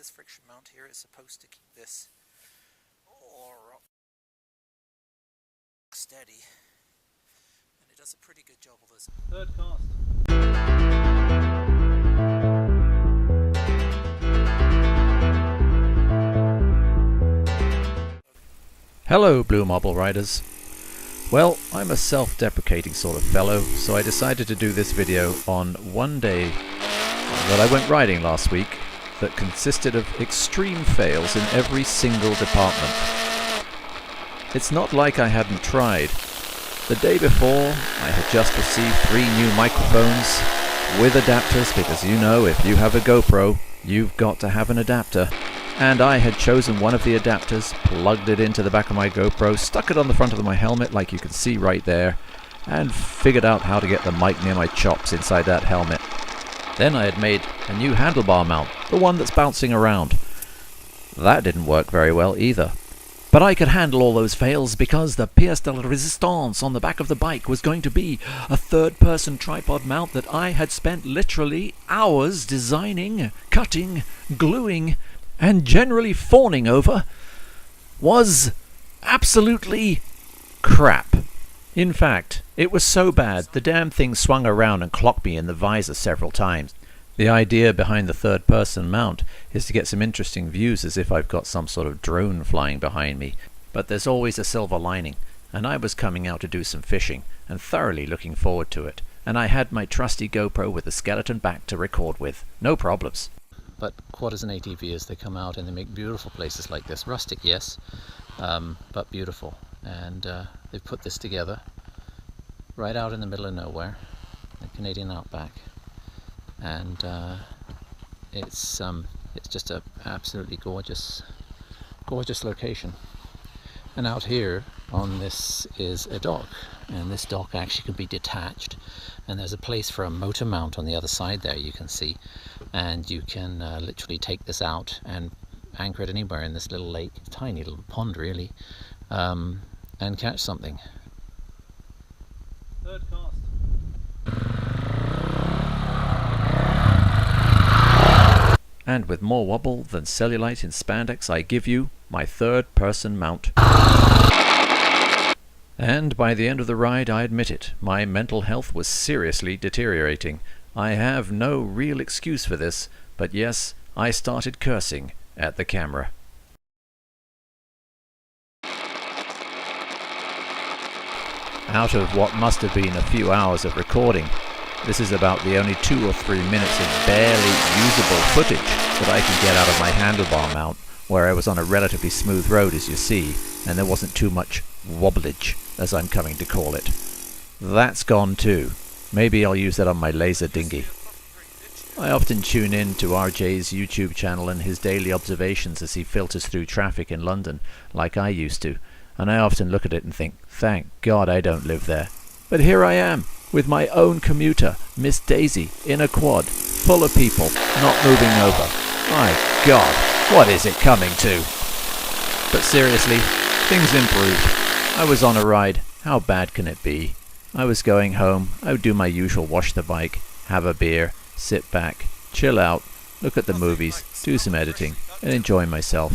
this friction mount here is supposed to keep this steady, and it does a pretty good job of this. Third cast. Hello Blue Marble Riders. Well, I'm a self-deprecating sort of fellow, so I decided to do this video on one day that I went riding last week that consisted of extreme fails in every single department. It's not like I hadn't tried. The day before, I had just received 3 new microphones with adapters, because you know, if you have a GoPro, you've got to have an adapter. And I had chosen one of the adapters, plugged it into the back of my GoPro, stuck it on the front of my helmet like you can see right there, and figured out how to get the mic near my chops inside that helmet. Then I had made a new handlebar mount, the one that's bouncing around. That didn't work very well either. But I could handle all those fails because the pièce de résistance on the back of the bike was going to be a third-person tripod mount that I had spent literally hours designing, cutting, gluing, and generally fawning over, was absolutely crap. In fact, it was so bad the damn thing swung around and clocked me in the visor several times. The idea behind the third-person mount is to get some interesting views as if I've got some sort of drone flying behind me. But there's always a silver lining, and I was coming out to do some fishing and thoroughly looking forward to it. And I had my trusty GoPro with a skeleton back to record with. No problems. But quadders and ATVers, they come out and they make beautiful places like this. Rustic, yes, but beautiful. And they've put this together right out in the middle of nowhere, the Canadian outback. And it's just a absolutely gorgeous location. And out here on this is a dock, and this dock actually can be detached, and there's a place for a motor mount on the other side there, you can see, and you can literally take this out and anchor it anywhere in this little lake, tiny little pond really, and catch something. Third cast. And with more wobble than cellulite in spandex, I give you my third-person mount. And by the end of the ride, I admit it, my mental health was seriously deteriorating. I have no real excuse for this, but yes, I started cursing at the camera. Out of what must have been a few hours of recording, this is about the only 2 or 3 minutes of barely usable footage that I can get out of my handlebar mount, where I was on a relatively smooth road as you see, and there wasn't too much wobblage, as I'm coming to call it. That's gone too. Maybe I'll use that on my laser dinghy. I often tune in to RJ's YouTube channel and his daily observations as he filters through traffic in London, like I used to, and I often look at it and think, thank God I don't live there. But here I am, with my own commuter, Miss Daisy, in a quad, full of people, not moving over. My God, what is it coming to? But seriously, things improved. I was on a ride. How bad can it be? I was going home. I would do my usual wash the bike, have a beer, sit back, chill out, look at the movies, do some editing, and enjoy myself.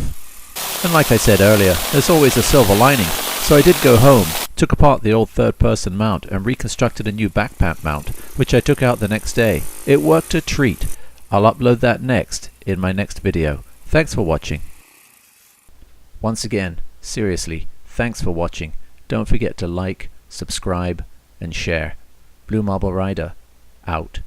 And like I said earlier, there's always a silver lining. So I did go home, took apart the old third-person mount and reconstructed a new backpack mount, which I took out the next day. It worked a treat. I'll upload that next, in my next video. Thanks for watching. Once again, seriously, thanks for watching. Don't forget to like, subscribe, and share. Blue Marble Rider, out.